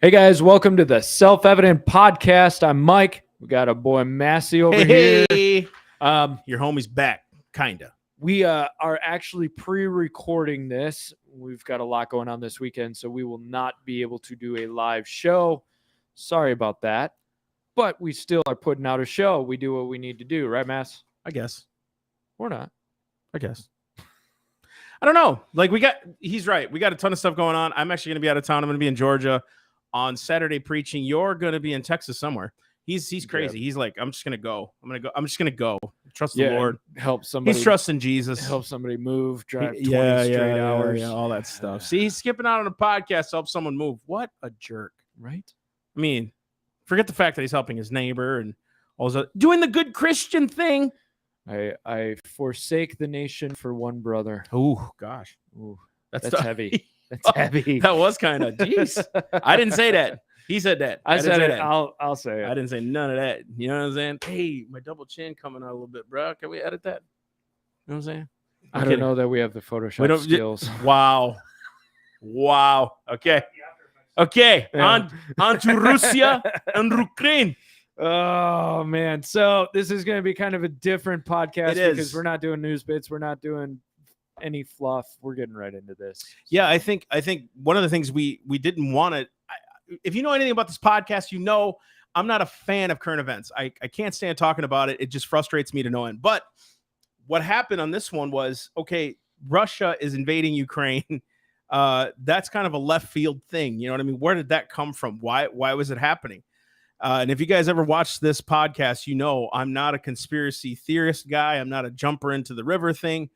Hey guys, welcome to the Self-Evident Podcast. I'm Mike. We got a boy Massey over here. Your homie's back, kinda. We are actually pre-recording this. We've got a lot going on this weekend, so we will not be able to do a live show. Sorry about that, but we still are putting out a show. We do what we need to do, right, Mass? I guess. Or not. I guess. I don't know. He's right. We got a ton of stuff going on. I'm actually going to be out of town. I'm going to be in Georgia on Saturday preaching. You're going to be in Texas somewhere. He's crazy. Yeah. He's like, I'm just going to go. I'm just going to go. Trust the Lord. Help somebody. He's trusting Jesus. Help somebody move, drive 20 straight hours. Yeah, all that stuff. See, he's skipping out on a podcast to help someone move. What a jerk, right? I mean, forget the fact that he's helping his neighbor and all that. Doing the good Christian thing. I forsake the nation for one brother. Oh, gosh. Ooh, that's heavy. That's heavy. That was kind of, jeez. I didn't say that. He said that. I said it. I'll say it. I didn't say none of that. You know what I'm saying? Hey, my double chin coming out a little bit, bro. Can we edit that? You know what I'm saying? I don't know that we have the Photoshop skills. Wow. Okay. Yeah. On to Russia and Ukraine. Oh, man. So this is going to be kind of a different podcast because we're not doing news bits. We're not doing any fluff. We're getting right into this. Yeah, I think one of the things we didn't want to, if you know anything about this podcast, you know I'm not a fan of current events. I can't stand talking about it. It just frustrates me to no end. But what happened on this one was, okay, Russia is invading Ukraine. That's kind of a left field thing. You know what I mean? Where did that come from? Why was it happening? And if you guys ever watched this podcast, you know I'm not a conspiracy theorist guy. I'm not a jumper into the river thing.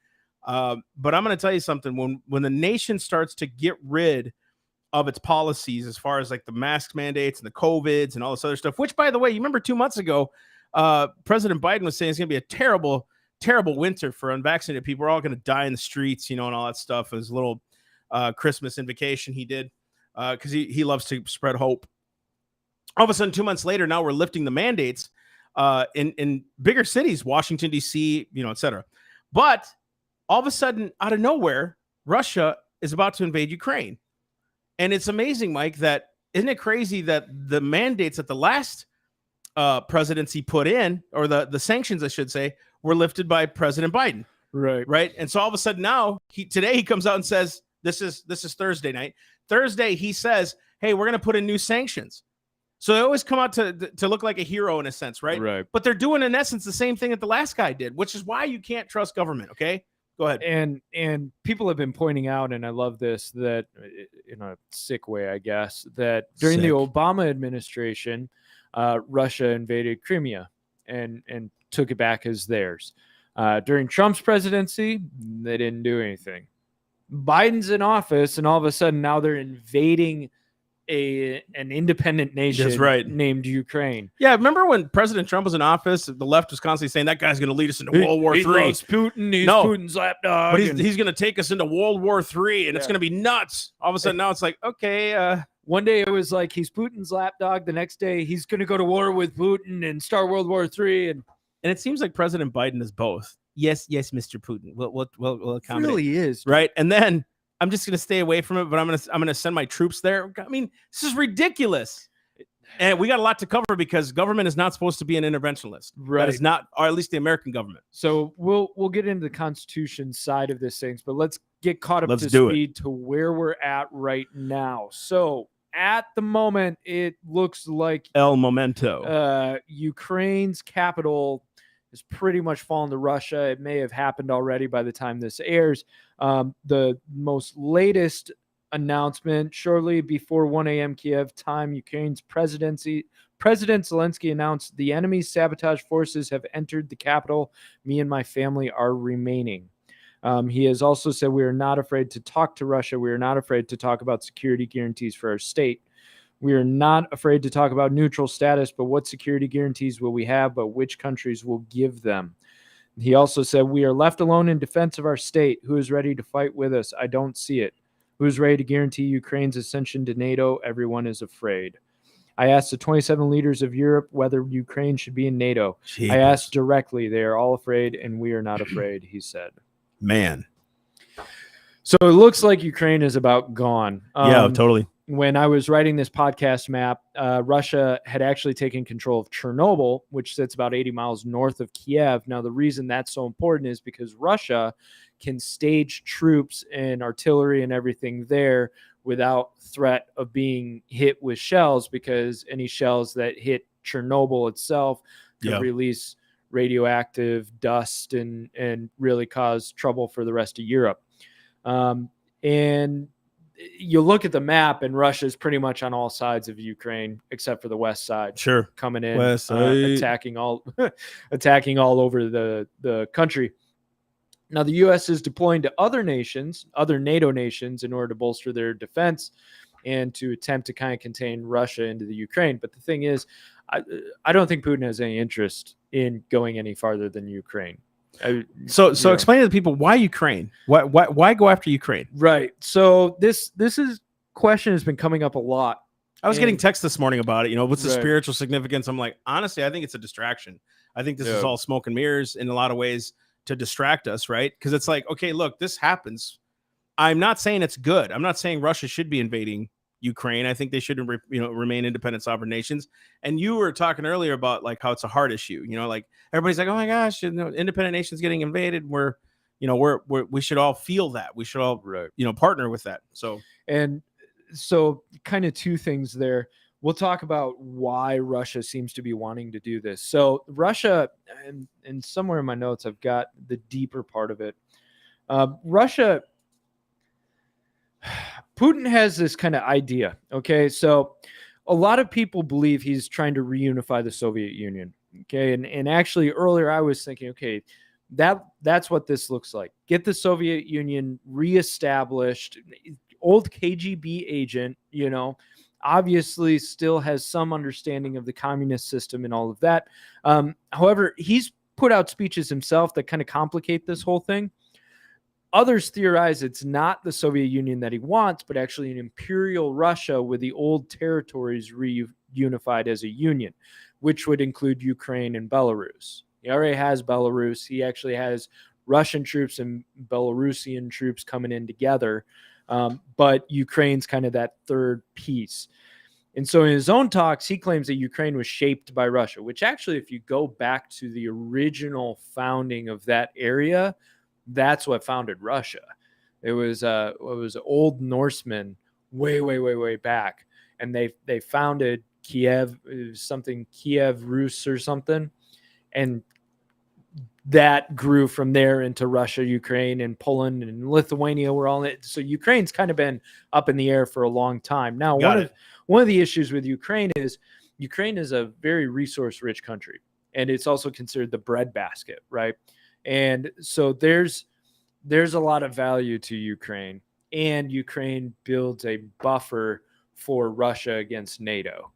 But I'm going to tell you something. When the nation starts to get rid of its policies as far as like the mask mandates and the COVIDs and all this other stuff, which, by the way, you remember 2 months ago, President Biden was saying it's going to be a terrible, terrible winter for unvaccinated people. We're all going to die in the streets, you know, and all that stuff. His little Christmas invocation he did because he loves to spread hope. All of a sudden, 2 months later, now we're lifting the mandates in bigger cities, Washington, D.C., you know, et cetera. But all of a sudden, out of nowhere, Russia is about to invade Ukraine. And it's amazing, Mike, that isn't it crazy that the mandates that the last presidency put in, or the sanctions, I should say, were lifted by President Biden. Right. And so all of a sudden now, today he comes out and says, this is Thursday night. Thursday, he says, hey, we're going to put in new sanctions. So they always come out to look like a hero in a sense, right? Right. But they're doing, in essence, the same thing that the last guy did, which is why you can't trust government, okay? Go ahead. And people have been pointing out, and I love this, that in a sick way, I guess, that during the Obama administration, Russia invaded Crimea and took it back as theirs. During Trump's presidency, they didn't do anything. Biden's in office, and all of a sudden now they're invading an independent nation named Ukraine. Yeah, remember when President Trump was in office, the left was constantly saying that guy's going to lead us into World War III. He loves Putin. He's Putin's lapdog. But he's going to take us into World War III, and it's going to be nuts. All of a sudden now it's like, okay. One day it was like he's Putin's lapdog. The next day he's going to go to war with Putin and start World War III. And it seems like President Biden is both. Yes, Mr. Putin. We'll accommodate. It really is. Right? And then I'm just going to stay away from it, but I'm going to send my troops there. I mean, this is ridiculous. And we got a lot to cover because government is not supposed to be an interventionist. Right. That is not, or at least the American government. So we'll get into the Constitution side of this things, but let's get caught up to speed to where we're at right now. So at the moment, it looks like El Momento. Ukraine's capital is pretty much fallen to Russia. It may have happened already by the time this airs. The most latest announcement, shortly before 1 a.m. Kiev time, Ukraine's President Zelensky announced the enemy's sabotage forces have entered the capital. Me and my family are remaining. He has also said, we are not afraid to talk to Russia. We are not afraid to talk about security guarantees for our state. We are not afraid to talk about neutral status, but what security guarantees will we have, but which countries will give them? He also said, we are left alone in defense of our state. Who is ready to fight with us? I don't see it. Who is ready to guarantee Ukraine's ascension to NATO? Everyone is afraid. I asked the 27 leaders of Europe whether Ukraine should be in NATO. Jeez. I asked directly. They are all afraid, and we are not afraid, he said. Man. So it looks like Ukraine is about gone. Yeah, totally. when I was writing this podcast map, Russia had actually taken control of Chernobyl, which sits about 80 miles north of Kiev. Now, the reason that's so important is because Russia can stage troops and artillery and everything there without threat of being hit with shells, because any shells that hit Chernobyl itself could release radioactive dust and really cause trouble for the rest of Europe. And you look at the map, and Russia's pretty much on all sides of Ukraine except for the west side. Sure, coming in, attacking all over the country. Now, the U.S. is deploying to other NATO nations, in order to bolster their defense and to attempt to kind of contain Russia into the Ukraine. But the thing is, I don't think Putin has any interest in going any farther than Ukraine. So explain to the people, why Ukraine? Why go after Ukraine? Right. So this question has been coming up a lot. I was getting texts this morning about it. What's the spiritual significance? I'm like, honestly, I think it's a distraction. I think this is all smoke and mirrors in a lot of ways to distract us, right? Because it's like, okay, look, this happens. I'm not saying it's good. I'm not saying Russia should be invading Ukraine. I think they should, remain independent sovereign nations. And you were talking earlier about like how it's a hard issue. Like everybody's like, oh my gosh, independent nations getting invaded. We should all feel that. We should all, partner with that. So kind of two things there. We'll talk about why Russia seems to be wanting to do this. So Russia, and somewhere in my notes, I've got the deeper part of it. Russia, Putin has this kind of idea. Okay. So a lot of people believe he's trying to reunify the Soviet Union. Okay. And actually earlier I was thinking, okay, that's what this looks like. Get the Soviet Union reestablished. Old KGB agent, obviously still has some understanding of the communist system and all of that. However, he's put out speeches himself that kind of complicate this whole thing. Others theorize it's not the Soviet Union that he wants, but actually an imperial Russia with the old territories reunified as a union, which would include Ukraine and Belarus. He already has Belarus. He actually has Russian troops and Belarusian troops coming in together. But Ukraine's kind of that third piece. And so in his own talks, he claims that Ukraine was shaped by Russia, which actually, if you go back to the original founding of that area, that's what founded Russia. It was old Norsemen way back. And they founded Kiev, it was something Kiev Rus or something. And that grew from there into Russia, Ukraine, and Poland and Lithuania were all in it. So Ukraine's kind of been up in the air for a long time. Now, one of the issues with Ukraine is a very resource-rich country, and it's also considered the breadbasket, right? And so there's a lot of value to Ukraine, and Ukraine builds a buffer for Russia against NATO.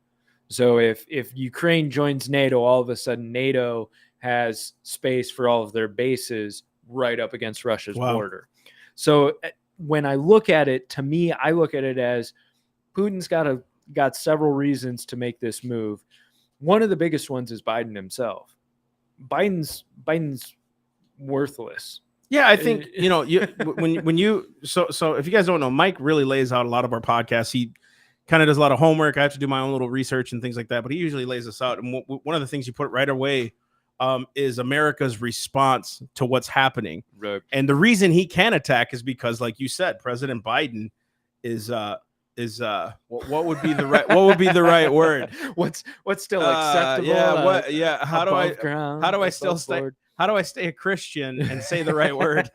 So if Ukraine joins NATO, all of a sudden NATO has space for all of their bases right up against Russia's border. So when I look at it, to me, I look at it as Putin's got several reasons to make this move. One of the biggest ones is Biden himself. Biden's worthless. Yeah, I think so if you guys don't know, Mike really lays out a lot of our podcasts. He kind of does a lot of homework. I have to do my own little research and things like that, but he usually lays this out. And one of the things you put right away is America's response to what's happening. Right. And the reason he can attack is because, like you said, President Biden is what would be the right word? What's still acceptable? How do I stay a Christian and say the right word?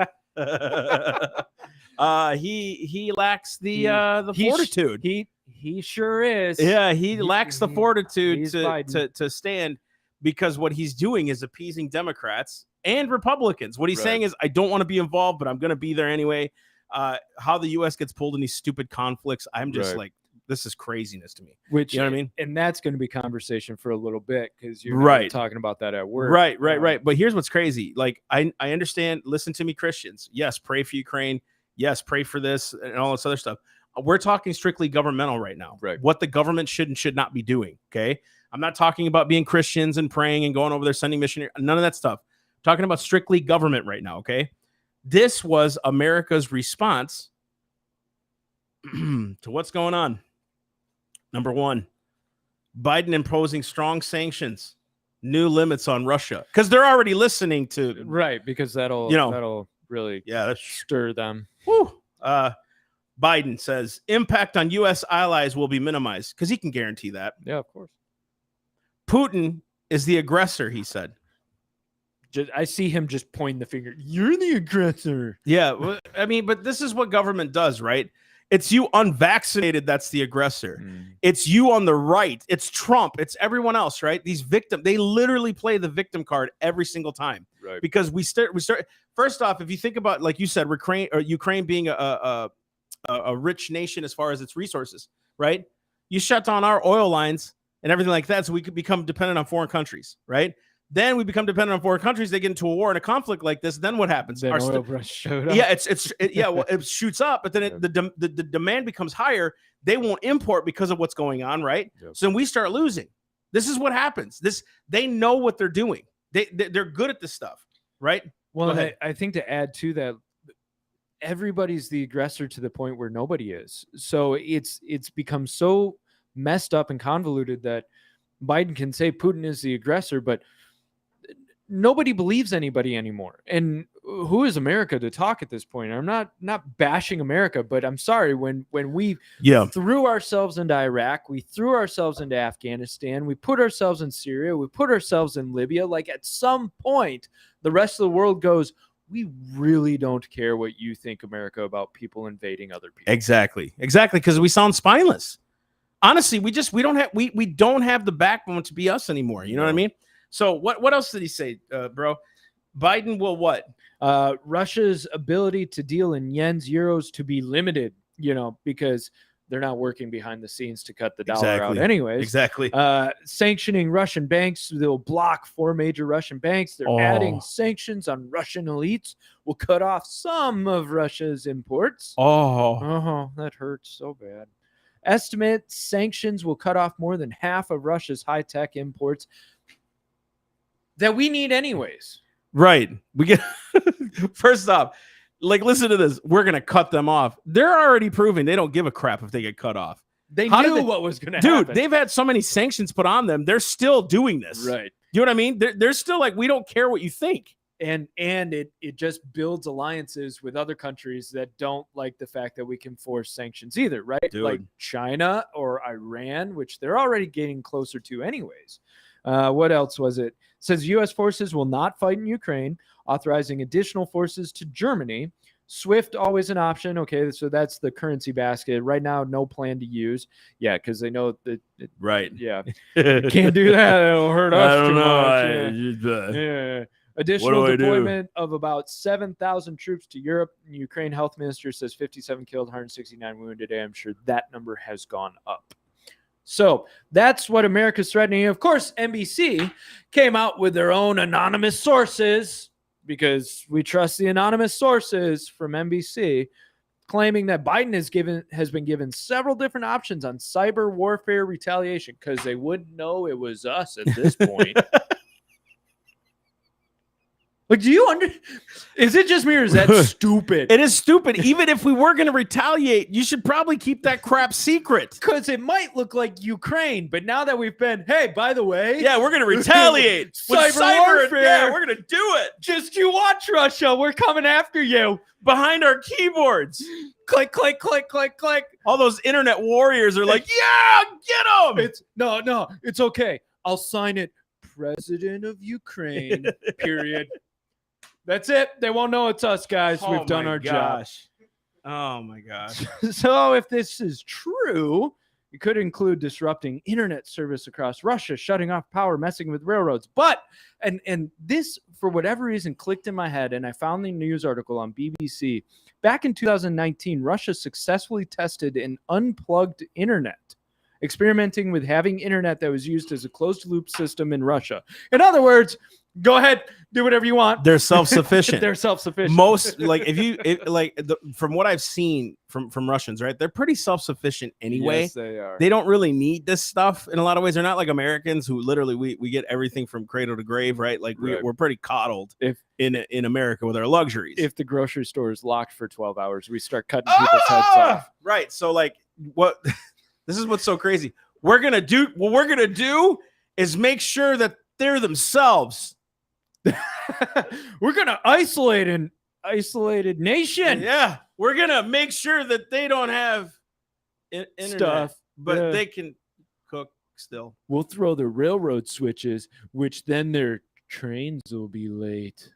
He lacks the fortitude. He sure is. Yeah, he lacks the fortitude to stand, because what he's doing is appeasing Democrats and Republicans. What he's saying is, I don't want to be involved, but I'm going to be there anyway. How the U.S. gets pulled in these stupid conflicts, I'm just like, this is craziness to me. Which, you know what I mean? And that's going to be conversation for a little bit, because you're talking about that at work. Right. But here's what's crazy. Like, I understand. Listen to me, Christians. Yes, pray for Ukraine. Yes, pray for this and all this other stuff. We're talking strictly governmental right now. Right. What the government should and should not be doing. Okay. I'm not talking about being Christians and praying and going over there, sending missionaries. None of that stuff. I'm talking about strictly government right now. Okay. This was America's response to what's going on. Number one, Biden imposing strong sanctions, new limits on Russia, because they're already listening to Right, because that'll really that's stir them. whew. Biden says impact on U.S. allies will be minimized because he can guarantee that. Yeah, of course. Putin is the aggressor, he said. I see him just pointing the finger. You're the aggressor. Yeah, well, I mean, but this is what government does, right? It's you unvaccinated that's the aggressor. It's you on the right. It's Trump. It's everyone else, right? These they literally play the victim card every single time. Right. Because we start. First off, if you think about, like you said, Ukraine being a rich nation as far as its resources, right? You shut down our oil lines and everything like that, so we could become dependent on foreign countries, right? Then we become dependent on foreign countries. They get into a war and a conflict like this. Then what happens? Then oil price showed up. Yeah, it shoots up, but then the demand becomes higher. They won't import because of what's going on, right? Yep. So then we start losing. This is what happens. They know what they're doing. They're good at this stuff, right? Well, I think to add to that, everybody's the aggressor to the point where nobody is. So it's become so messed up and convoluted that Biden can say Putin is the aggressor, but nobody believes anybody anymore. And who is America to talk at this point? I'm not bashing America, but I'm sorry, when we threw ourselves into Iraq, we threw ourselves into Afghanistan, we put ourselves in Syria, we put ourselves in Libya, like at some point the rest of the world goes, we really don't care what you think, America, about people invading other people. Exactly, because we sound spineless. Honestly, we don't have the backbone to be us anymore. You know what I mean? So what else did he say, bro? Biden will what? Russia's ability to deal in yens, euros to be limited, because they're not working behind the scenes to cut the dollar out anyways. Exactly. Sanctioning Russian banks. They'll block 4 major Russian banks. They're adding sanctions on Russian elites. Will cut off some of Russia's imports. That hurts so bad. Estimate sanctions will cut off more than half of Russia's high-tech imports that we need anyways. Right. We get first off, like, listen to this. We're going to cut them off. They're already proving they don't give a crap if they get cut off. They knew what was going to happen. Dude, they've had so many sanctions put on them. They're still doing this. Right. You know what I mean? They're still like, we don't care what you think. And it just builds alliances with other countries that don't like the fact that we can force sanctions either, right? Dude. Like China or Iran, which they're already getting closer to anyways. What else was it? It says U.S. forces will not fight in Ukraine, authorizing additional forces to Germany. SWIFT, always an option. Okay, so that's the currency basket. Right now, no plan to use. Yeah, because they know that. Right. Yeah. Can't do that. It'll hurt us. I don't know. Yeah. Yeah. Additional deployment of about 7,000 troops to Europe. Ukraine health minister says 57 killed, 169 wounded. I'm sure that number has gone up. So that's what America's threatening. Of course, NBC came out with their own anonymous sources, because we trust the anonymous sources from NBC, claiming that Biden has been given several different options on cyber warfare retaliation, because they wouldn't know it was us at this point. Like, is it just me, or is that stupid? It is stupid. Even if we were going to retaliate, you should probably keep that crap secret. Because it might look like Ukraine, but now that we've been, hey, by the way. Yeah, we're going to retaliate. cyber warfare. Yeah, we're going to do it. Just you watch, Russia. We're coming after you. Behind our keyboards. Click, click, click, click, click. All those internet warriors are like, yeah, get them. No, it's okay. I'll sign it. President of Ukraine, period. That's it. They won't know it's us, guys. We've done our job. Oh, my gosh. So if this is true, it could include disrupting internet service across Russia, shutting off power, messing with railroads. But, and this, for whatever reason, clicked in my head, and I found the news article on BBC. Back in 2019, Russia successfully tested an unplugged internet, experimenting with having internet that was used as a closed-loop system in Russia. In other words, go ahead, do whatever you want. They're self-sufficient. They're self-sufficient. Most, like, from what I've seen from Russians, right? They're pretty self-sufficient anyway. Yes, they are. They don't really need this stuff in a lot of ways. They're not like Americans who literally we get everything from cradle to grave, right? Like we're pretty coddled in America with our luxuries. If the grocery store is locked for 12 hours, we start cutting people's heads off. Right. So like what? This is what's so crazy. We're gonna do is make sure that they're themselves. We're gonna isolate an isolated nation. Yeah, we're gonna make sure that they don't have internet, Stuff, but they can cook still. We'll throw the railroad switches, which then their trains will be late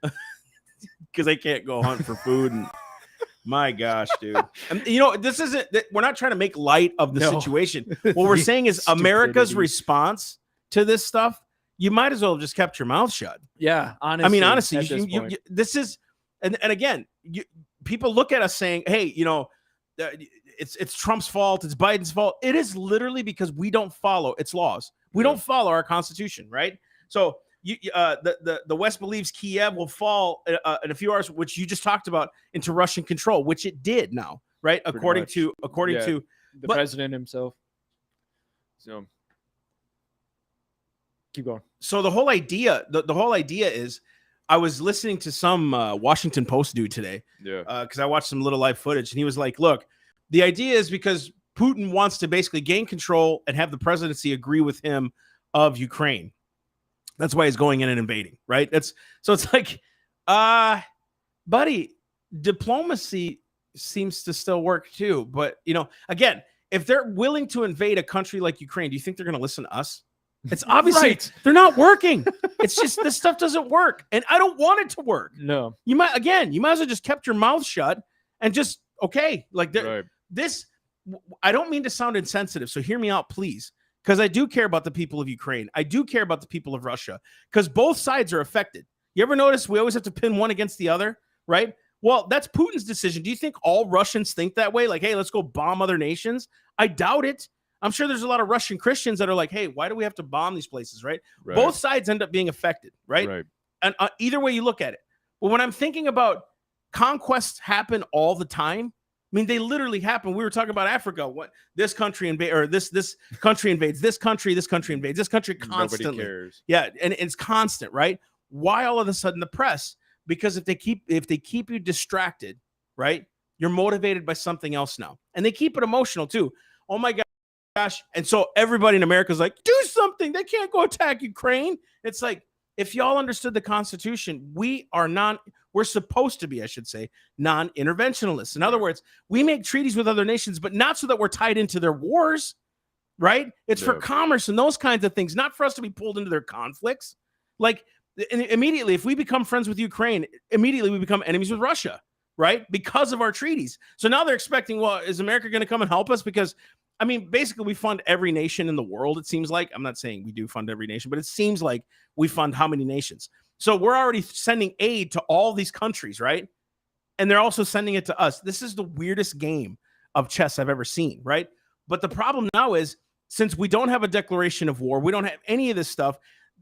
because they can't go hunt for food. And my gosh, dude. And you know, this isn't. We're not trying to make light of the situation. What we're saying is America's response to this stuff. You might as well have just kept your mouth shut. Yeah, honestly. I mean, honestly, this is, and again, people look at us saying, "Hey, you know, it's Trump's fault. It's Biden's fault." It is literally because we don't follow its laws. We don't follow our Constitution, right? So, the West believes Kiev will fall in a few hours, which you just talked about, into Russian control, which it did now, right? According to the president himself. So. Keep going. So the whole idea, the whole idea is, I was listening to some Washington Post dude today, because I watched some little live footage, and he was like, "Look, the idea is because Putin wants to basically gain control and have the presidency agree with him of Ukraine. That's why he's going in and invading, right? It's like, buddy, diplomacy seems to still work too. But you know, again, if they're willing to invade a country like Ukraine, do you think they're going to listen to us?" It's obviously they're not working. It's just this stuff doesn't work, and I don't want it to work. No, you might as well just kept your mouth shut and just this. I don't mean to sound insensitive, so hear me out, please, because I do care about the people of Ukraine. I do care about the people of Russia, because both sides are affected. You ever notice we always have to pin one against the other, right? Well, that's Putin's decision. Do you think all Russians think that way? Like, hey, let's go bomb other nations? I doubt it. I'm sure there's a lot of Russian Christians that are like, hey, why do we have to bomb these places, right? Both sides end up being affected, right? And either way you look at it. But when I'm thinking about conquests happen all the time, I mean, they literally happen. We were talking about Africa. What this country invades, or this country invades this country invades this country constantly. Nobody cares. Yeah, and it's constant, right? Why all of a sudden the press? Because if they keep you distracted, right, you're motivated by something else now, and they keep it emotional too. Oh my God. And so everybody in America is like, do something. They can't go attack Ukraine. It's like, if y'all understood the Constitution, we're supposed to be, I should say, non-interventionalists. In other words, we make treaties with other nations, but not so that we're tied into their wars, right? It's for commerce and those kinds of things, not for us to be pulled into their conflicts. Like, immediately, if we become friends with Ukraine, immediately we become enemies with Russia, right? Because of our treaties. So now they're expecting, well, is America going to come and help us? Because I mean, basically, we fund every nation in the world, it seems like. I'm not saying we do fund every nation, but it seems like we fund how many nations? So we're already sending aid to all these countries, right? And they're also sending it to us. This is the weirdest game of chess I've ever seen, right? But the problem now is, since we don't have a declaration of war, we don't have any of this stuff,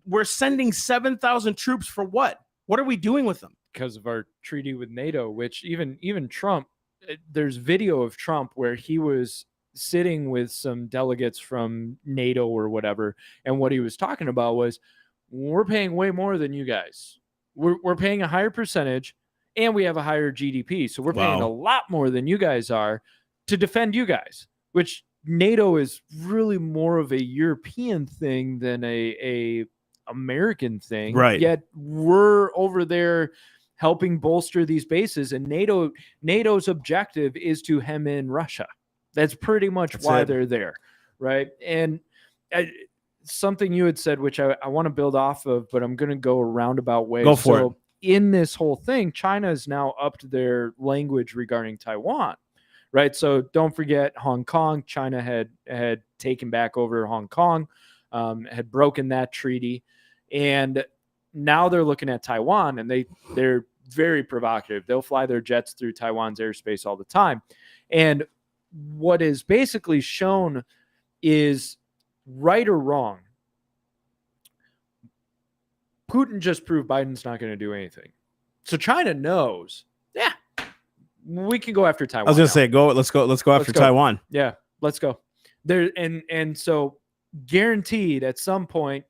we're sending 7,000 troops for what? What are we doing with them? Because of our treaty with NATO, which even Trump, there's video of Trump where he was sitting with some delegates from NATO or whatever, and what he was talking about was, we're paying way more than you guys. We're paying a higher percentage, and we have a higher GDP, so we're paying a lot more than you guys are to defend you guys. Which NATO is really more of a European thing than a American thing, right? Yet we're over there helping bolster these bases, and NATO's objective is to hem in Russia. That's pretty much why they're there, right? And something you had said, which I want to build off of, but I'm going to go a roundabout way. Go for it. In this whole thing, China has now upped their language regarding Taiwan, right? So don't forget Hong Kong. China had taken back over Hong Kong, had broken that treaty, and now they're looking at Taiwan, and they're very provocative. They'll fly their jets through Taiwan's airspace all the time, and what is basically shown is, right or wrong, Putin just proved Biden's not going to do anything. So China knows, we can go after Taiwan. I was going to say, let's go after Taiwan. Yeah, let's go. There and so guaranteed at some point,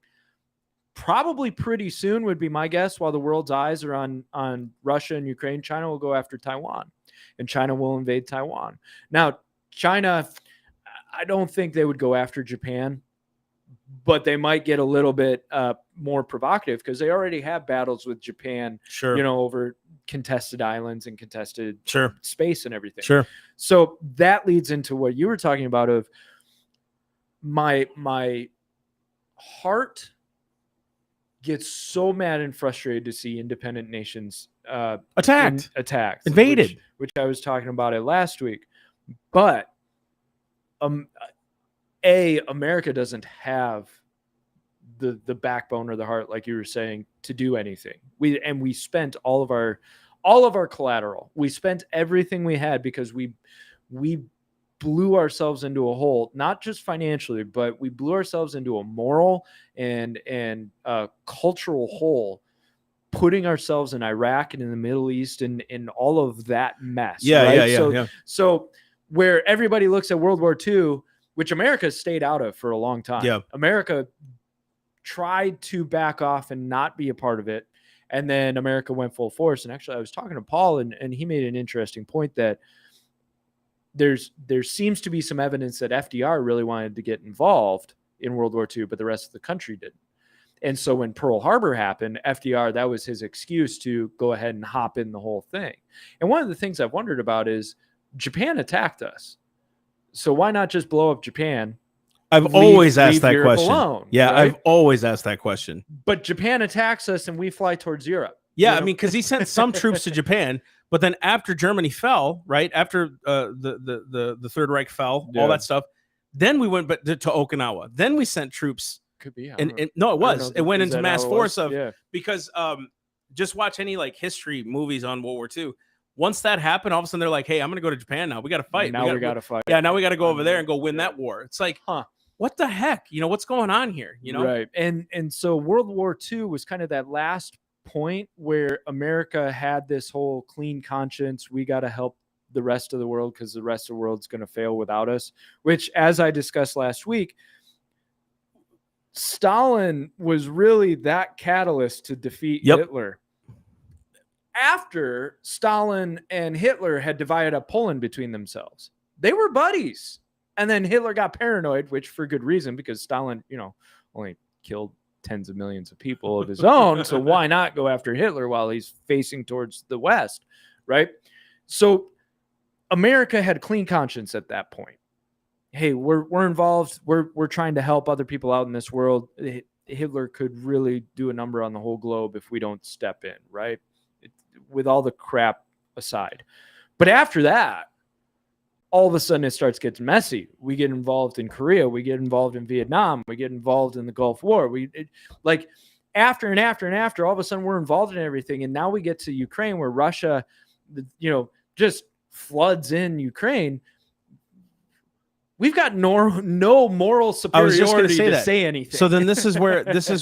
probably pretty soon would be my guess, while the world's eyes are on Russia and Ukraine, China will go after Taiwan, and China will invade Taiwan. Now, China, I don't think they would go after Japan. but they might get a little bit more provocative because they already have battles with Japan, Sure. over contested islands and contested Sure. space and everything. Sure. So that leads into what you were talking about of my heart gets so mad and frustrated to see independent nations attacked, invaded, which I was talking about it last week. But America doesn't have the backbone or the heart, like you were saying, to do anything. We spent all of our collateral. We spent everything we had because we blew ourselves into a hole, not just financially, but we blew ourselves into a moral and cultural hole, putting ourselves in Iraq and in the Middle East and in all of that mess. So where everybody looks at World War II, which America stayed out of for a long time. Yeah. America tried to back off and not be a part of it. And then America went full force. And actually, I was talking to Paul, and he made an interesting point that there seems to be some evidence that FDR really wanted to get involved in World War II, but the rest of the country didn't. And so when Pearl Harbor happened, FDR, that was his excuse to go ahead and hop in the whole thing. And one of the things I've wondered about is Japan attacked us. So why not just blow up Japan? I've always asked that Europe question. Alone, yeah, right? I've always asked that question. But Japan attacks us and we fly towards Europe. Yeah, I mean, because he sent some troops to Japan, but then after Germany fell, right after the Third Reich fell, all that stuff, then we went to Okinawa. Then we sent troops. Could be. And no, it was. It went into mass force because just watch any like history movies on World War II. Once that happened, all of a sudden they're like, "Hey, I'm going to go to Japan now. We got to fight. Now we got to fight. Yeah, now we got to go over there and go win that war." It's like, what the heck? What's going on here? Right. And so World War II was kind of that last point where America had this whole clean conscience. We got to help the rest of the world because the rest of the world's going to fail without us. Which, as I discussed last week, Stalin was really that catalyst to defeat Hitler. After Stalin and Hitler had divided up Poland between themselves, they were buddies. And then Hitler got paranoid, which for good reason, because Stalin, only killed tens of millions of people of his own. So why not go after Hitler while he's facing towards the West, right? So America had a clean conscience at that point. Hey, we're involved. We're trying to help other people out in this world. Hitler could really do a number on the whole globe if we don't step in, right? With all the crap aside. But after that, all of a sudden it starts getting messy. We get involved in Korea. We get involved in Vietnam. We get involved in the Gulf War. After and after and after, all of a sudden we're involved in everything. And now we get to Ukraine where Russia, just floods in Ukraine. We've got no moral superiority to say anything. So then this is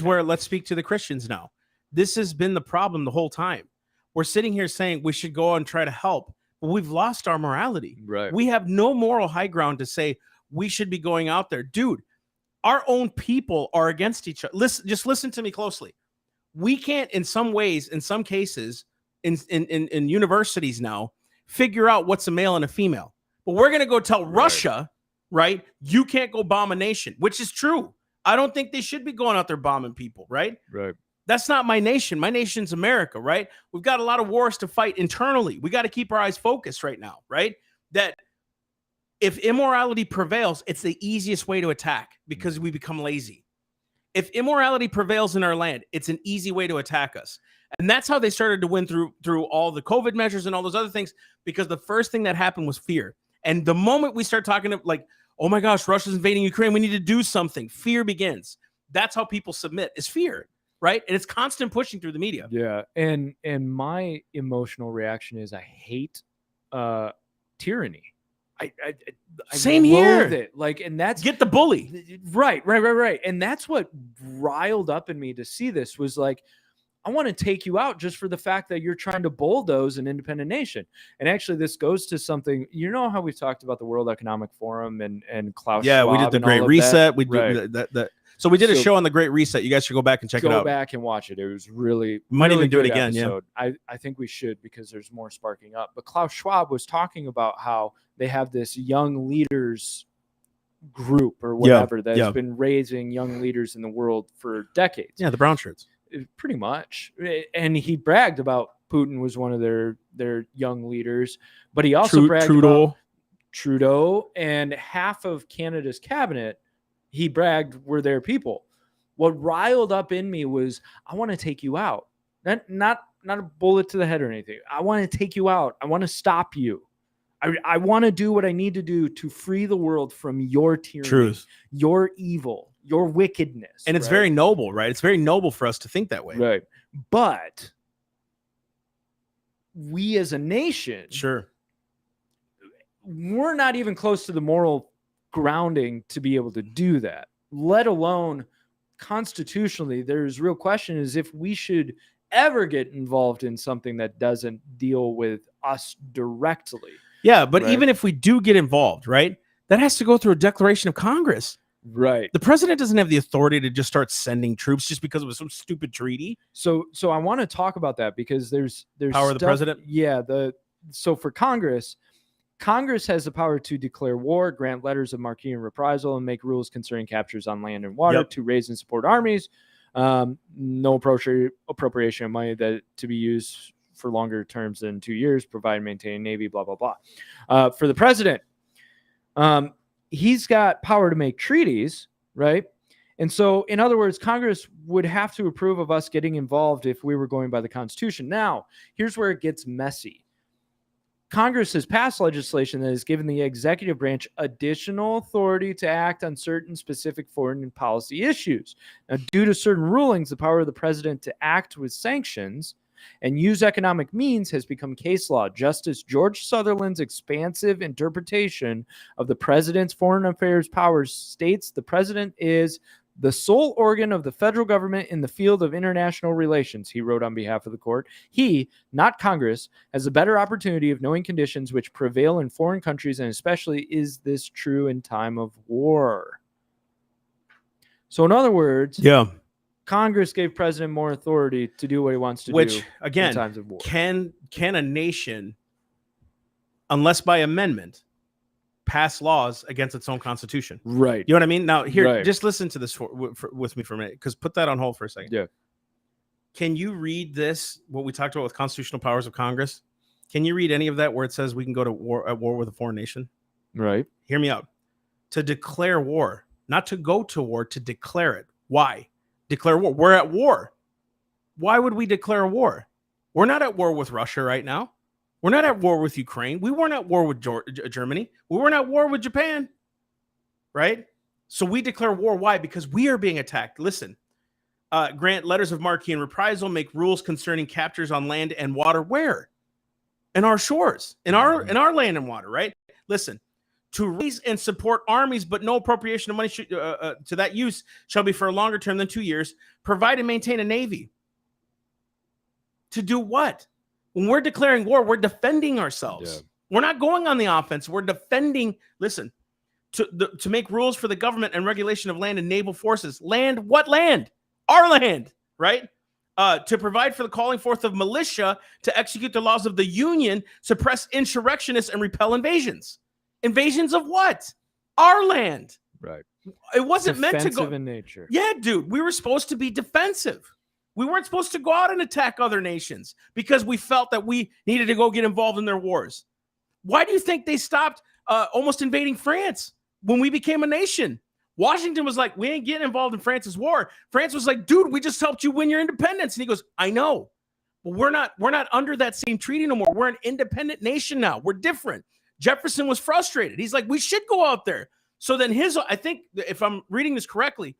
where let's speak to the Christians now. This has been the problem the whole time. We're sitting here saying we should go and try to help, but we've lost our morality. Right. We have no moral high ground to say we should be going out there. Dude, our own people are against each other. Listen to me closely. We can't, in some ways, in some cases, in universities now, figure out what's a male and a female. But we're going to go tell Russia, right, you can't go bomb a nation, which is true. I don't think they should be going out there bombing people, right? Right. That's not my nation. My nation's America, right? We've got a lot of wars to fight internally. We got to keep our eyes focused right now, right? That if immorality prevails, it's the easiest way to attack because we become lazy. If immorality prevails in our land, it's an easy way to attack us. And that's how they started to win through all the COVID measures and all those other things, because the first thing that happened was fear. And the moment we start talking like, oh my gosh, Russia's invading Ukraine, we need to do something, fear begins. That's how people submit, is fear. Right. And it's constant pushing through the media. Yeah. And my emotional reaction is I hate tyranny. I Same here. It. And that's get the bully. Right. And that's what riled up in me to see this was like, I want to take you out just for the fact that you're trying to bulldoze an independent nation. And actually, this goes to something, how we've talked about the World Economic Forum and Klaus Schwab. We did the Great Reset. We did that. So we did a show on the Great Reset. You guys should go back and check it out. Go back and watch it. It was really might really even do it again. Episode. Yeah, I think we should because there's more sparking up. But Klaus Schwab was talking about how they have this young leaders group or whatever that's been raising young leaders in the world for decades. Yeah, the brown shirts. Pretty much. And he bragged about Putin was one of their young leaders, but he also bragged about Trudeau, and half of Canada's cabinet, he bragged were their people. What riled up in me was, I want to take you out. Not a bullet to the head or anything. I want to take you out. I want to stop you. I want to do what I need to do to free the world from your tyranny, your evil, your wickedness. And it's very noble, right? It's very noble for us to think that way. Right. But we as a nation, we're not even close to the moral grounding to be able to do that, let alone constitutionally. There's real question is if we should ever get involved in something that doesn't deal with us directly. Yeah, but even if we do get involved, right, that has to go through a declaration of Congress. Right. The president doesn't have the authority to just start sending troops just because of some stupid treaty. So I want to talk about that because there's power of the president. Yeah. So for Congress has the power to declare war, grant letters of marque and reprisal, and make rules concerning captures on land and water, to raise and support armies. No appropriation of money that to be used for longer terms than 2 years, provide and maintain a navy, blah, blah, blah. For the president, he's got power to make treaties, right? And so, in other words, Congress would have to approve of us getting involved if we were going by the Constitution. Now, here's where it gets messy. Congress has passed legislation that has given the executive branch additional authority to act on certain specific foreign policy issues. Now, due to certain rulings, the power of the president to act with sanctions and use economic means has become case law. Justice George Sutherland's expansive interpretation of the president's foreign affairs powers states the president is the sole organ of the federal government in the field of international relations, he wrote on behalf of the court. He, not Congress, has a better opportunity of knowing conditions which prevail in foreign countries, and especially is this true in time of war. So in other words, Congress gave president more authority to do what he wants to do again, in times of war. Can a nation, unless by amendment, pass laws against its own constitution? Right. You know what I mean? Now, here, just listen to this with me for a minute, because put that on hold for a second. Yeah. Can you read this, what we talked about with constitutional powers of Congress? Can you read any of that where it says we can go to war with a foreign nation? Right. Hear me out. To declare war, not to go to war, to declare it. Why? Declare war. We're at war. Why would we declare war? We're not at war with Russia right now. We're not at war with Ukraine. We weren't at war with Germany. We weren't at war with Japan. Right? So we declare war. Why? Because we are being attacked. Listen, grant letters of marque and reprisal, make rules concerning captures on land and water. Where? In our shores, in our land and water, right? Listen, to raise and support armies, but no appropriation of money to that use shall be for a longer term than 2 years. Provide and maintain a navy. To do what? When we're declaring war, we're defending ourselves. Yeah. We're not going on the offense. We're defending. Listen, to make rules for the government and regulation of land and naval forces. Land, what land? Our land, right? To provide for the calling forth of militia to execute the laws of the Union, suppress insurrectionists, and repel invasions. Invasions of what? Our land. Right. It wasn't meant to go. Defensive in nature. Yeah, dude. We were supposed to be defensive. We weren't supposed to go out and attack other nations because we felt that we needed to go get involved in their wars. Why do you think they stopped almost invading France when we became a nation? Washington was like, we ain't getting involved in France's war. France was like, dude, we just helped you win your independence. And he goes, I know. But we're not under that same treaty no more. We're an independent nation now. We're different. Jefferson was frustrated. He's like, we should go out there. So then I think if I'm reading this correctly,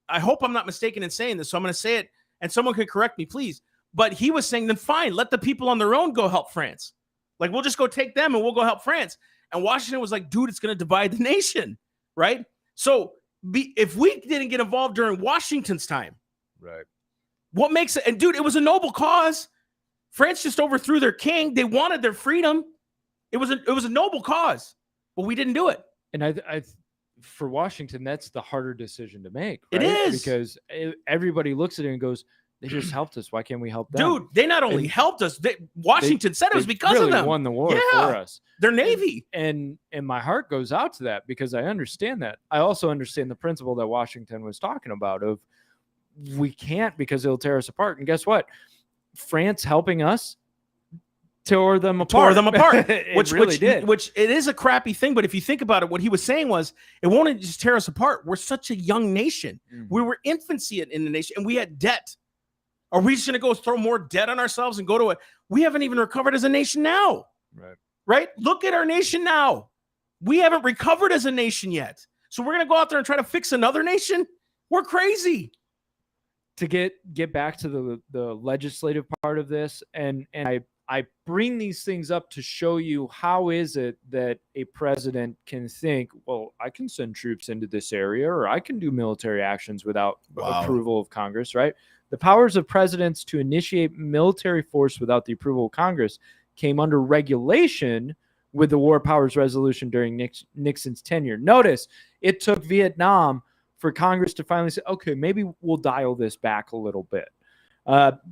I hope I'm not mistaken in saying this. So I'm going to say it and someone could correct me, please. But he was saying, then fine, let the people on their own go help France. Like, we'll just go take them and we'll go help France. And Washington was like, dude, it's going to divide the nation. Right. So if we didn't get involved during Washington's time, right, what makes it? And dude, it was a noble cause. France just overthrew their king. They wanted their freedom. It was a noble cause, but we didn't do it. And I for Washington, that's the harder decision to make. Right? It is, because everybody looks at it and goes, they just helped us. Why can't we help them? Dude, they not only helped us, Washington said it was because really of them. Won the war for us. their navy. And my heart goes out to that because I understand that. I also understand the principle that Washington was talking about of we can't because it'll tear us apart. And guess what? France helping us tore them apart. which it is a crappy thing. But if you think about it, what he was saying was it won't just tear us apart. We're such a young nation. We were infancy in the nation and we had debt. Are we just going to go throw more debt on ourselves and go to it? We haven't even recovered as a nation now. Right? Look at our nation now. We haven't recovered as a nation yet. So we're going to go out there and try to fix another nation? We're crazy. To get back to the legislative part of this, and I bring these things up to show you how is it that a president can think, well, I can send troops into this area or I can do military actions without approval of Congress, right? The powers of presidents to initiate military force without the approval of Congress came under regulation with the War Powers Resolution during Nixon's tenure. Notice it took Vietnam for Congress to finally say, okay, maybe we'll dial this back a little bit.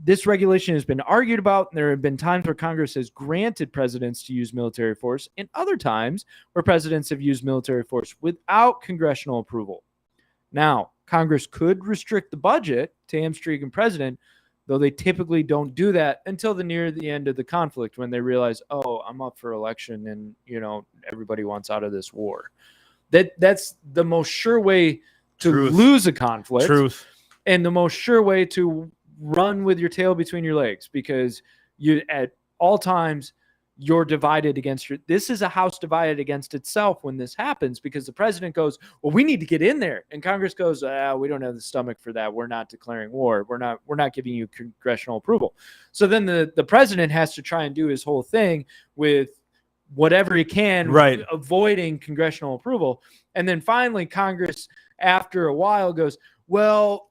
This regulation has been argued about, and there have been times where Congress has granted presidents to use military force, and other times where presidents have used military force without congressional approval. Now, Congress could restrict the budget to hamstring a president, though they typically don't do that until near the end of the conflict when they realize, oh, I'm up for election and, everybody wants out of this war. That's the most sure way to lose a conflict. And the most sure way to run with your tail between your legs, because you at all times you're divided against this is a house divided against itself when this happens, because the president goes, well, we need to get in there, and Congress goes, we don't have the stomach for that, we're not declaring war, we're not giving you congressional approval. So then the president has to try and do his whole thing with whatever he can, avoiding congressional approval. And then finally Congress after a while goes, well,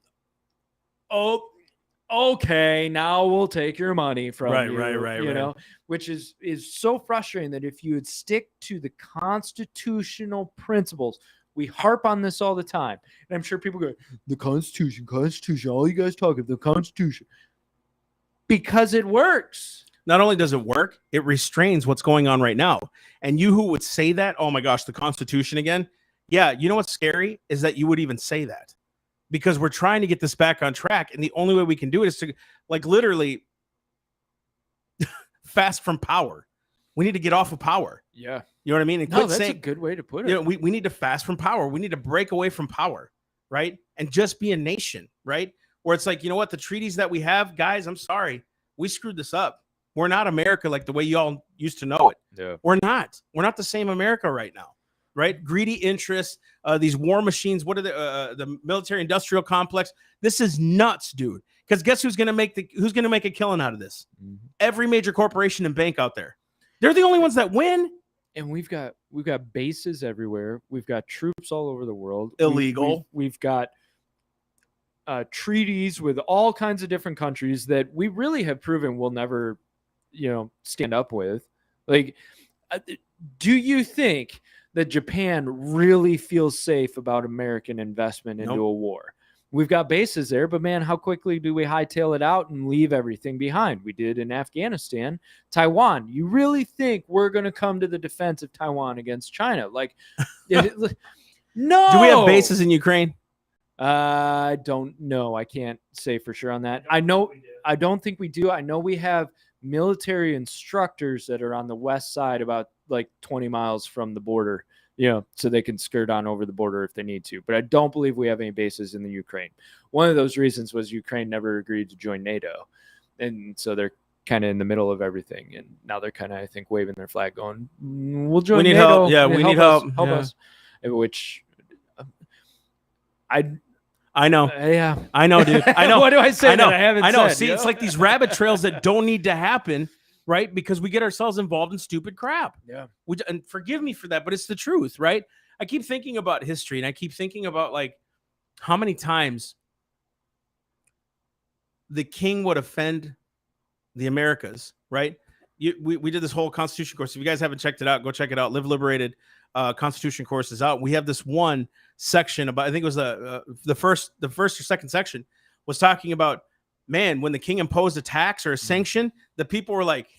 okay, now we'll take your money from you, which is so frustrating that if you would stick to the constitutional principles, we harp on this all the time. And I'm sure people go, the Constitution, all you guys talk about the Constitution, because it works. Not only does it work, it restrains what's going on right now. And you who would say that, oh my gosh, the Constitution again. Yeah, you know what's scary is that you would even say that, because we're trying to get this back on track. And the only way we can do it is to literally fast from power. We need to get off of power. Yeah. You know what I mean? And that's a good way to put it. We need to fast from power. We need to break away from power, right? And just be a nation, right? Where it's like, you know what? The treaties that we have, guys, I'm sorry. We screwed this up. We're not America like the way y'all used to know it. Yeah. We're not the same America right now. Right? Greedy interests, these war machines. What are the military industrial complex? This is nuts, dude. Because guess who's going to make a killing out of this? Every major corporation and bank out there. They're the only ones that win. And we've got bases everywhere. We've got troops all over the world. Illegal. We've got treaties with all kinds of different countries that we really have proven we'll never, stand up with. Like, do you think that Japan really feels safe about American investment into a war? We've got bases there, but man, how quickly do we hightail it out and leave everything behind? We did in Afghanistan. Taiwan, you really think we're going to come to the defense of Taiwan against China? Like, no. Do we have bases in Ukraine? I don't know. I can't say for sure on that. I don't think we do. I know we have military instructors that are on the west side, about 20 miles from the border, so they can skirt on over the border if they need to. But I don't believe we have any bases in the Ukraine. One of those reasons was Ukraine never agreed to join NATO. And so they're kind of in the middle of everything. And now they're kind of, I think, waving their flag going, we'll join NATO. Help. Yeah, we need help. Help us. Which I know. Yeah. I know, dude. I know. What do I say that I haven't said? See, it's like these rabbit trails that don't need to happen, right? Because we get ourselves involved in stupid crap. Yeah. And forgive me for that, but it's the truth, right? I keep thinking about history, and I keep thinking about how many times the king would offend the Americas, right? We did this whole Constitution course. If you guys haven't checked it out, go check it out. Live Liberated Constitution course is out. We have this one section about, I think it was the first or second section was talking about, man, when the king imposed a tax or a sanction, the people were like,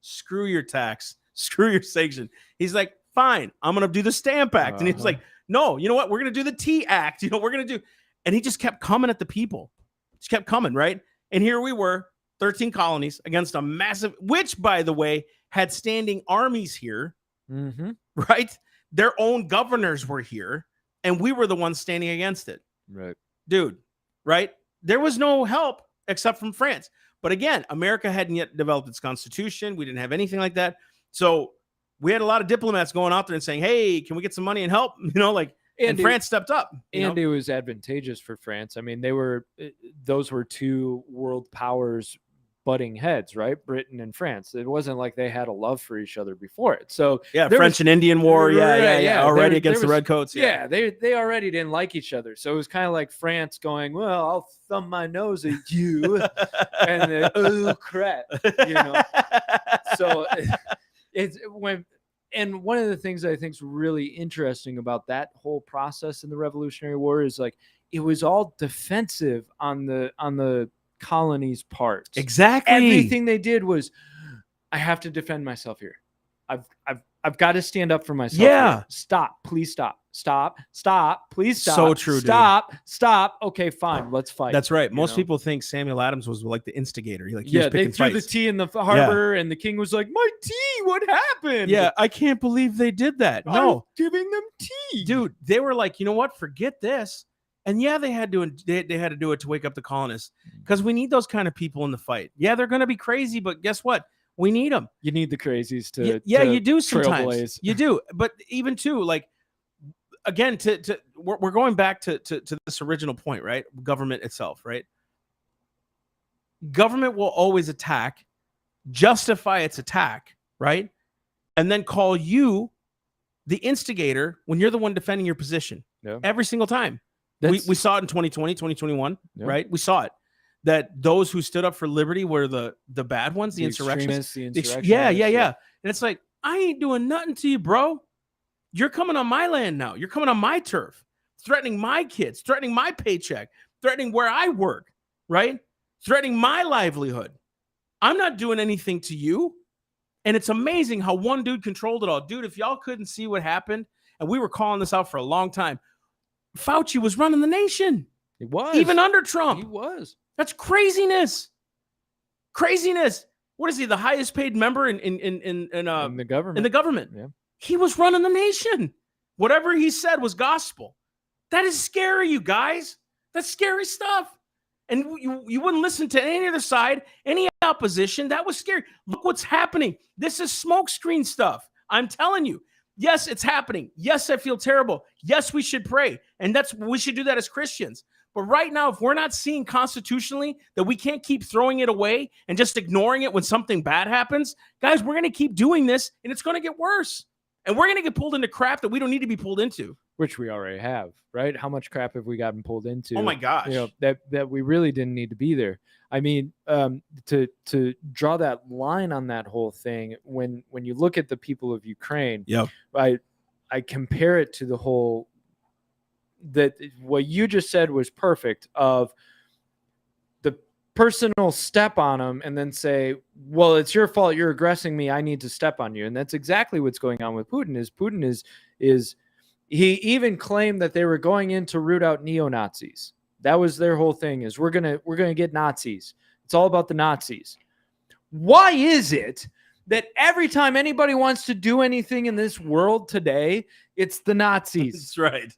screw your tax. Screw your sanction. He's like, fine, I'm going to do the Stamp Act. And he was like, no, you know what? We're going to do the T Act. You know, we're going to do. And he just kept coming at the people. Just kept coming, right? And here we were, 13 colonies against a massive, which, by the way, had standing armies here, right? Their own governors were here, and we were the ones standing against it. Right. Dude, right? There was no help except from France. But again, America hadn't yet developed its constitution. We didn't have anything like that. So we had a lot of diplomats going out there and saying, hey, can we get some money and help? You know, like, and France stepped up. And it was advantageous for France. I mean, those were two world powers butting heads, right? Britain and France. It wasn't like they had a love for each other before it. So yeah, French and Indian War. Yeah. Already against the Redcoats. Yeah, they already didn't like each other. So it was kind of like France going, well, I'll thumb my nose at you. And then, oh crap. You know. So it's when. And one of the things that I think is really interesting about that whole process in the Revolutionary War is like it was all defensive on the colonies' part. Exactly. Everything they did was, I have to defend myself here. I've got to stand up for myself. Yeah. Here. Stop. Please stop. Stop. Please stop. So true. Stop. Okay, fine. Let's fight. That's right. Most people think Samuel Adams was like the instigator. He they threw the tea in the harbor, and the king was like, "My tea! What happened?" Yeah, I can't believe they did that. I was giving them tea, dude. They were like, you know what? Forget this. And yeah, they had to do it to wake up the colonists because we need those kind of people in the fight. Yeah, they're going to be crazy, but guess what? We need them. You need the crazies to you do sometimes. Trailblaze. You do, but even too, like again, we're going back to this original point, right? Government itself, right? Government will always attack, justify its attack, right? And then call you the instigator when you're the one defending your position every single time. We saw it in 2020, 2021, right? We saw it. That those who stood up for liberty were the bad ones, the insurrectionists. Yeah. And it's like, I ain't doing nothing to you, bro. You're coming on my land now. You're coming on my turf, threatening my kids, threatening my paycheck, threatening where I work, right? Threatening my livelihood. I'm not doing anything to you. And it's amazing how one dude controlled it all. Dude, if y'all couldn't see what happened, and we were calling this out for a long time, Fauci was running the nation. He was. Even under Trump. He was. That's craziness. Craziness. What is he? The highest paid member in the government. In the government. Yeah. He was running the nation. Whatever he said was gospel. That is scary, you guys. That's scary stuff. And you wouldn't listen to any other side, any opposition. That was scary. Look what's happening. This is smokescreen stuff. I'm telling you. Yes, it's happening. Yes, I feel terrible. Yes, we should pray. And we should do that as Christians. But right now, if we're not seeing constitutionally that we can't keep throwing it away and just ignoring it when something bad happens, guys, we're going to keep doing this and it's going to get worse. And we're going to get pulled into crap that we don't need to be pulled into. Which we already have, right? How much crap have we gotten pulled into? Oh my gosh. You know, that we really didn't need to be there. I mean, to draw that line on that whole thing, when you look at the people of Ukraine, I compare it to the whole, that what you just said was perfect, of the person will step on them and then say, well, it's your fault, you're aggressing me, I need to step on you. And that's exactly what's going on with Putin. Is he even claimed that they were going in to root out neo-Nazis. That was their whole thing, is we're gonna get Nazis. It's all about the Nazis. Why is it that every time anybody wants to do anything in this world today, it's the Nazis? That's right.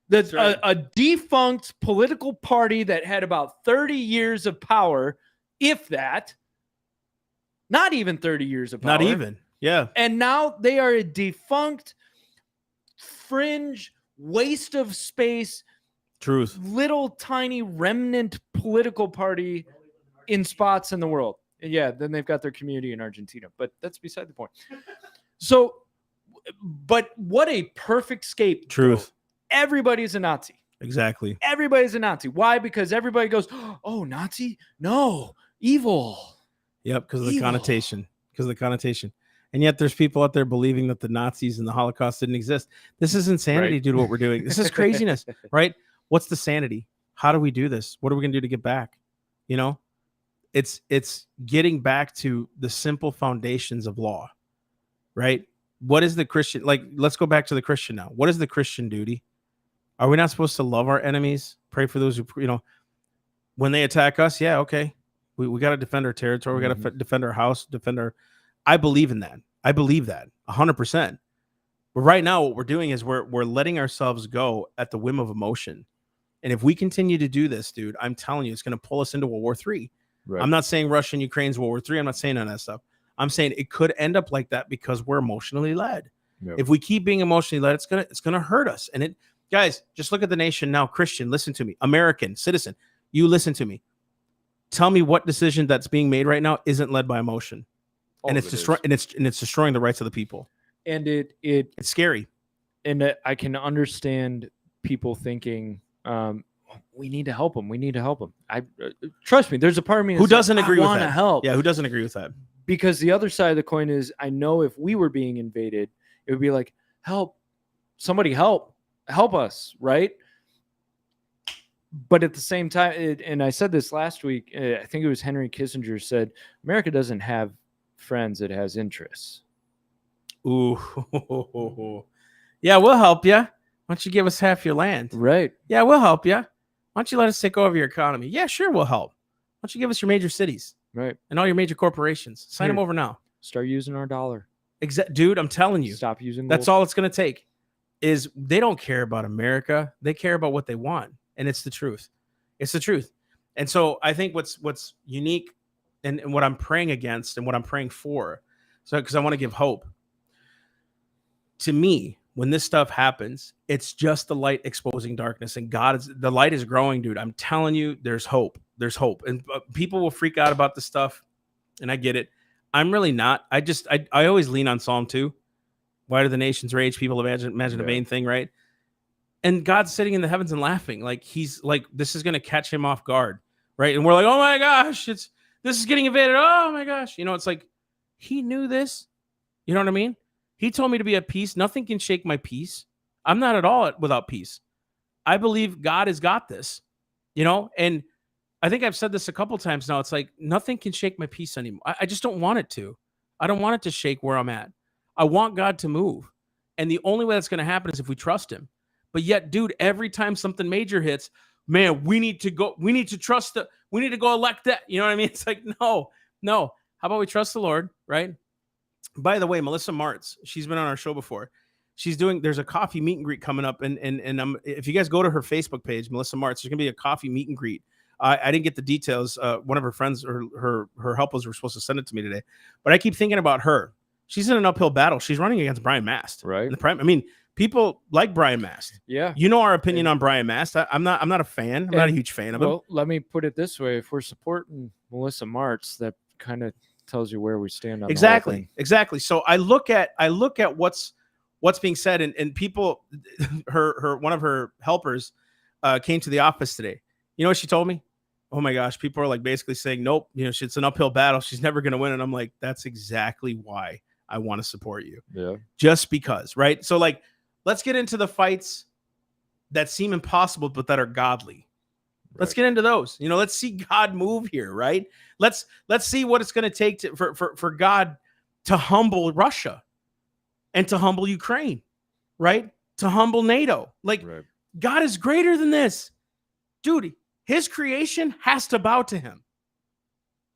That's right. A defunct political party that had about 30 years of power, if that. Not even 30 years of power. Not even. Yeah. And now they are a defunct, fringe, waste of space, truth, little tiny remnant political party in spots in the world. And yeah, then they've got their community in Argentina, but that's beside the point. So, but what a perfect scape. Truth. Everybody's a Nazi. Exactly. Everybody's a Nazi. Why? Because everybody goes, oh, Nazi? No, evil. Yep, because of the connotation. Because of the connotation. And yet there's people out there believing that the Nazis and the Holocaust didn't exist. This is insanity, dude, what we're doing. This is craziness, right? What's the sanity? How do we do this? What are we going to do to get back? You know, it's getting back to the simple foundations of law. right? What is the Christian, like, let's go back to the Christian now. What is the Christian duty? Are we not supposed to love our enemies? Pray for those who, when they attack us? Yeah, okay. We got to defend our territory. We got to defend our house, I believe in that. I believe that 100%. But right now, what we're doing is we're letting ourselves go at the whim of emotion. And if we continue to do this, dude, I'm telling you, it's going to pull us into World War III. Right. I'm not saying Russia and Ukraine's World War III. I'm not saying none of that stuff. I'm saying it could end up like that because we're emotionally led. Yep. If we keep being emotionally led, it's gonna hurt us. And guys, just look at the nation now. Christian, listen to me. American citizen, you listen to me. Tell me what decision that's being made right now isn't led by emotion, and it's destroying the rights of the people. And it's scary. And I can understand people thinking, we need to help them. We need to help them. Trust me. There's a part of me who doesn't agree with that. I want to help. Yeah, who doesn't agree with that? Because the other side of the coin is, I know if we were being invaded, it would be like, help, somebody help us, right? But at the same time, and I said this last week, I think it was Henry Kissinger said, America doesn't have friends, it has interests. Ooh. Yeah, we'll help you. Why don't you give us half your land? Right. Yeah, we'll help you. Why don't you let us take over your economy? Yeah, sure, we'll help. Why don't you give us your major cities? Right. And all your major corporations. Sign them over now. Start using our dollar. Dude, I'm telling you. Stop using That's all it's going to take. Is they don't care about America. They care about what they want. And it's the truth. It's the truth. And so I think what's unique and what I'm praying against and what I'm praying for, so because I want to give hope. To me, when this stuff happens, it's just the light exposing darkness, and the light is growing, dude. I'm telling you, there's hope. There's hope. And people will freak out about this stuff, and I get it. I'm really not. I always lean on Psalm 2. Why do the nations rage? People imagine a vain thing, right? And God's sitting in the heavens and laughing. Like, he's like, this is going to catch him off guard, right? And we're like, oh my gosh, this is getting invaded. Oh my gosh. It's like, he knew this. You know what I mean? He told me to be at peace. Nothing can shake my peace. I'm not at all without peace. I believe God has got this, and I think I've said this a couple times now. It's like, nothing can shake my peace anymore. I just don't want it to. I don't want it to shake where I'm at. I want God to move. And the only way that's going to happen is if we trust him. But yet, dude, every time something major hits, man, we need to go elect that. You know what I mean? It's like, no. How about we trust the Lord, right? By the way, Melissa Martz, she's been on our show before. There's a coffee meet and greet coming up. And if you guys go to her Facebook page, Melissa Martz, there's going to be a coffee meet and greet. I didn't get the details. One of her friends or her helpers were supposed to send it to me today. But I keep thinking about her. She's in an uphill battle. She's running against Brian Mast. Right. People like Brian Mast. Yeah. Our opinion on Brian Mast. I'm not a fan. I'm not a huge fan of him. Well, let me put it this way. If we're supporting Melissa Martz, that kind of tells you where we stand on exactly. So I look at what's being said, and people, one of her helpers came to the office today. You know what she told me? Oh my gosh, people are like basically saying, nope, it's an uphill battle. She's never going to win. And I'm like, that's exactly why I want to support you. Yeah. Just because, right? So like, let's get into the fights that seem impossible, but that are godly. Right. Let's get into those. Let's see God move here, right? Let's see what it's going to take for God to humble Russia and to humble Ukraine, right? To humble NATO. Like, right. God is greater than this. Dude, his creation has to bow to him.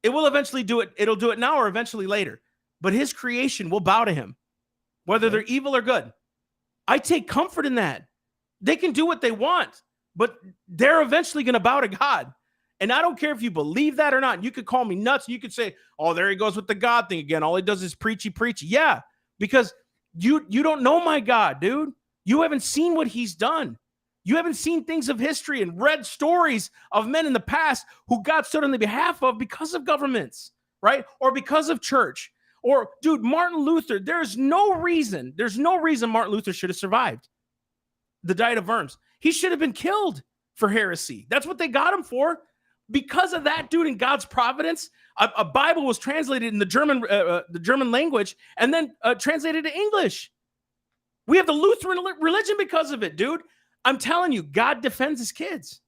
It will eventually do it. It'll do it now or eventually later. But his creation will bow to him, whether they're evil or good. I take comfort in that. They can do what they want, but they're eventually going to bow to God. And I don't care if you believe that or not. You could call me nuts. You could say, oh, there he goes with the God thing again. All he does is preachy. Yeah, because you don't know my God, dude. You haven't seen what he's done. You haven't seen things of history and read stories of men in the past who God stood on the behalf of because of governments, right? Or because of church. Or, dude, Martin Luther, there's no reason Martin Luther should have survived the Diet of Worms. He should have been killed for heresy. That's what they got him for. Because of that, dude, in God's providence, a Bible was translated in the German language and then translated to English. We have the Lutheran religion because of it, dude. I'm telling you, God defends his kids.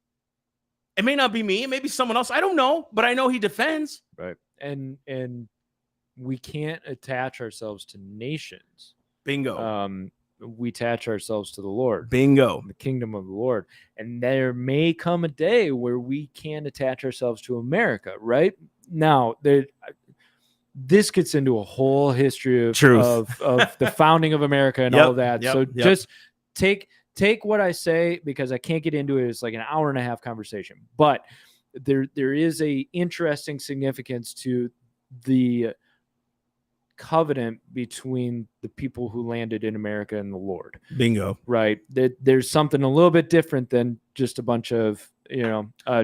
It may not be me. It may be someone else. I don't know, but I know he defends. Right. And we can't attach ourselves to nations. Bingo. We attach ourselves to the Lord. Bingo. The kingdom of the Lord. And there may come a day where we can attach ourselves to America, right? Now, this gets into a whole history of the founding of America and all of that. So just take what I say, because I can't get into it. It's like an hour and a half conversation. But there is a interesting significance to the covenant between the people who landed in America and the Lord. Bingo. Right. There's something a little bit different than just a bunch of,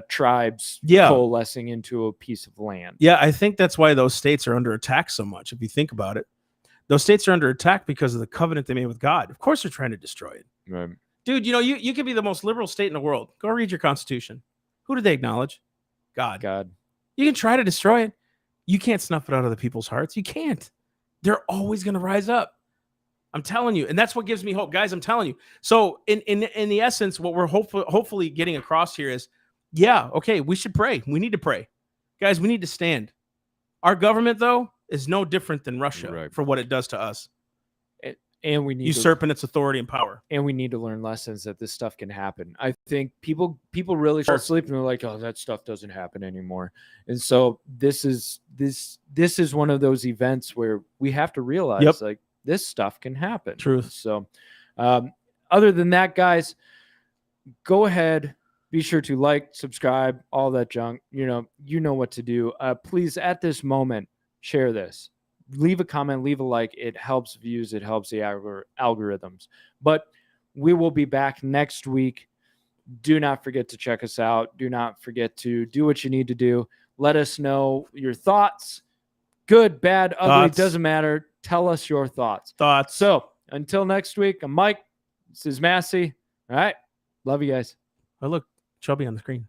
tribes coalescing into a piece of land. Yeah, I think that's why those states are under attack so much. If you think about it, those states are under attack because of the covenant they made with God. Of course, they're trying to destroy it. Right. Dude, you could be the most liberal state in the world. Go read your Constitution. Who do they acknowledge? God. You can try to destroy it. You can't snuff it out of the people's hearts. You can't. They're always going to rise up. I'm telling you. And that's what gives me hope. Guys, I'm telling you. So in the essence, what we're hopefully getting across here is, okay, we should pray. We need to pray. Guys, we need to stand. Our government, though, is no different than Russia for what it does to us. And we need usurping its authority and power. And we need to learn lessons that this stuff can happen. I think people really fall asleep and they're like, oh, that stuff doesn't happen anymore. And so this is one of those events where we have to realize like this stuff can happen. Truth. So other than that, guys, go ahead. Be sure to like, subscribe, all that junk. You know what to do. Please, at this moment, share this. Leave a comment, leave a like. It helps views. It helps the algorithms. But we will be back next week. Do not forget to check us out. Do not forget to do what you need to do. Let us know your thoughts. Good, bad, ugly, doesn't matter. Tell us your thoughts. So until next week, I'm Mike. This is Massey. All right. Love you guys. Oh, look, Chubby on the screen.